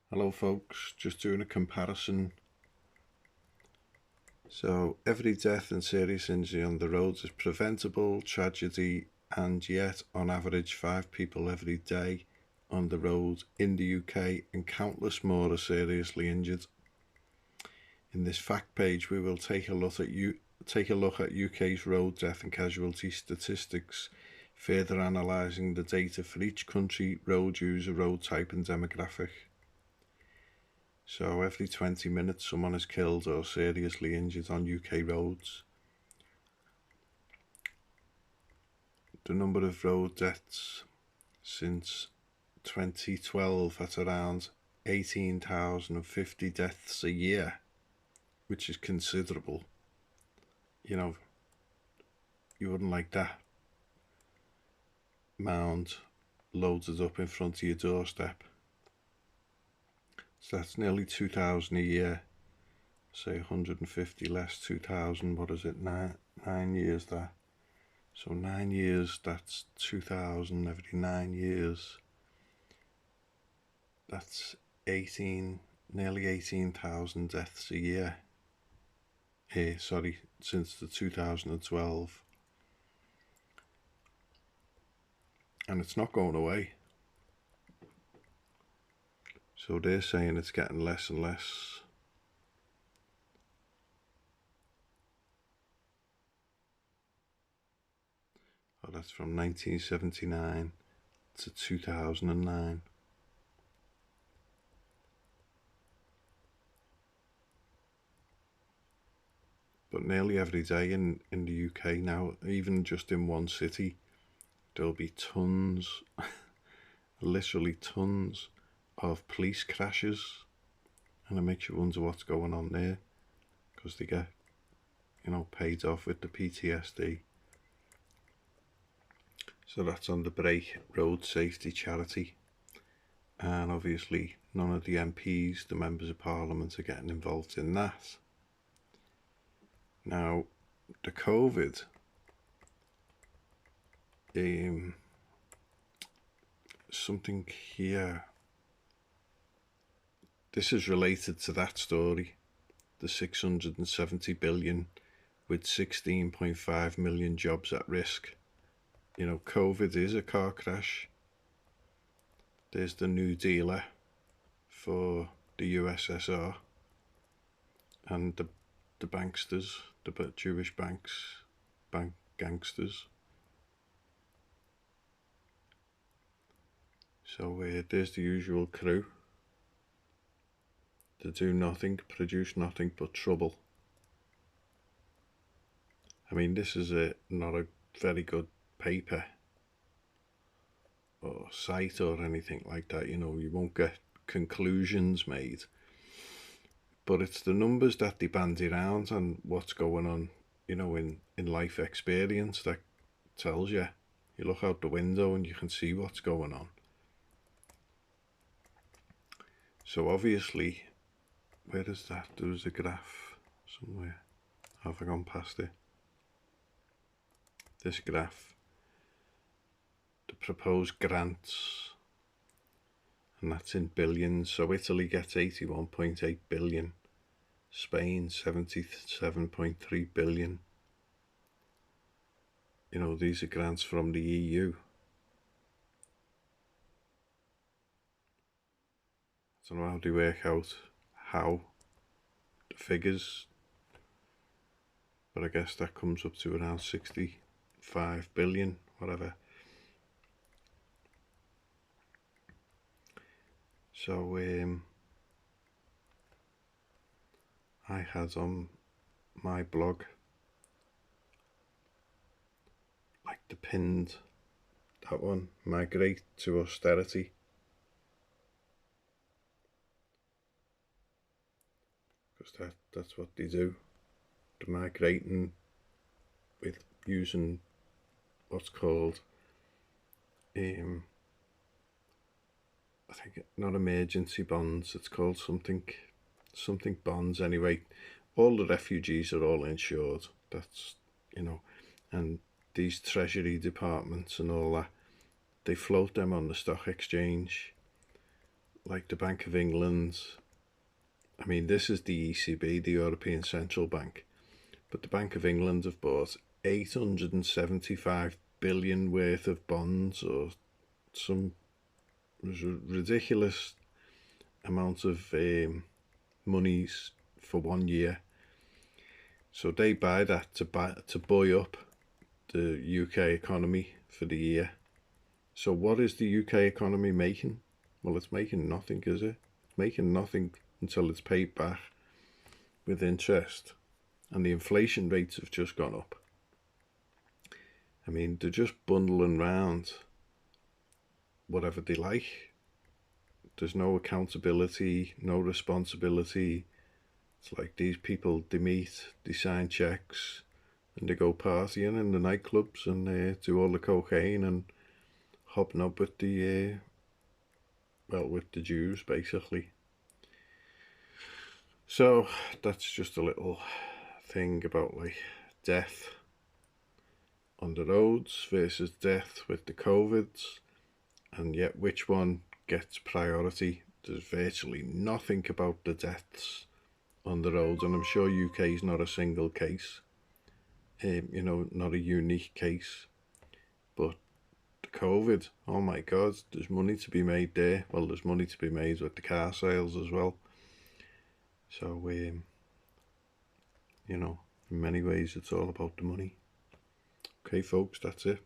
Hello folks, just doing a comparison. So every death and serious injury on the roads is preventable tragedy, and yet on average 5 people every day on the road in the UK and countless more are seriously injured. In this fact page we will take a look at UK's road death and casualty statistics, further analysing the data for each country, road user, road type and demographic. So every 20 minutes someone is killed or seriously injured on UK roads. The number of road deaths since 2012 at around 18,050 deaths a year, which is considerable. You wouldn't like that mound loaded up in front of your doorstep. So that's nearly 2,000 a year. Say 150 less 2,000, what is it, 9 years that? So 9 years, that's 2,000 every 9 years. That's nearly 18,000 deaths a year. Since the 2012. And it's not going away. So they're saying it's getting less and less. Oh, that's from 1979 to 2009. But nearly every day in the UK now, even just in one city, there'll be tons, literally tons of police crashes, and it makes you wonder what's going on there, because they get, paid off with the PTSD. So that's on the Bray Road Safety Charity, and obviously none of the MPs, the members of Parliament, are getting involved in that. Now, the COVID, something here, this is related to that story, the 670 billion with 16.5 million jobs at risk. COVID is a car crash. There's the new dealer for the USSR and the banksters, the Jewish bank gangsters. So there's the usual crew. They do nothing, produce nothing but trouble. I mean, this is not a very good paper or site or anything like that. You won't get conclusions made. But it's the numbers that they bandy around and what's going on, in life experience that tells you. You look out the window and you can see what's going on. So obviously, where is that? There was a graph somewhere. Have I gone past it? This graph, the proposed grants, and that's in billions. So Italy gets 81.8 billion, Spain 77.3 billion. These are grants from the EU. I don't know how they work out the figures, but I guess that comes up to around 65 billion, whatever. So I had on my blog, like the pinned, that one, migrate to austerity. Because that's what they do. They're migrating with using what's called, I think not emergency bonds, it's called something bonds anyway. All the refugees are all insured. That's, and these treasury departments and all that, they float them on the stock exchange like the Bank of England. I mean, this is the ECB, the European Central Bank, but the Bank of England have bought 875 billion worth of bonds, or some ridiculous amount of monies for 1 year. So they buy that to buoy up the UK economy for the year. So what is the UK economy making? Well, it's making nothing, is it? It's making nothing until it's paid back with interest. And the inflation rates have just gone up. I mean, they're just bundling round whatever they like. There's no accountability, no responsibility. It's like these people, they meet, they sign checks, and they go partying in the nightclubs, and they do all the cocaine and hobnob with the with the Jews, basically. So that's just a little thing about like death on the roads versus death with the COVIDs, and yet which one gets priority. There's virtually nothing about the deaths on the roads, and I'm sure UK is not a single case, not a unique case, but the COVID, oh my God, there's money to be made there. Well, there's money to be made with the car sales as well. So, in many ways, it's all about the money. Okay, folks, that's it.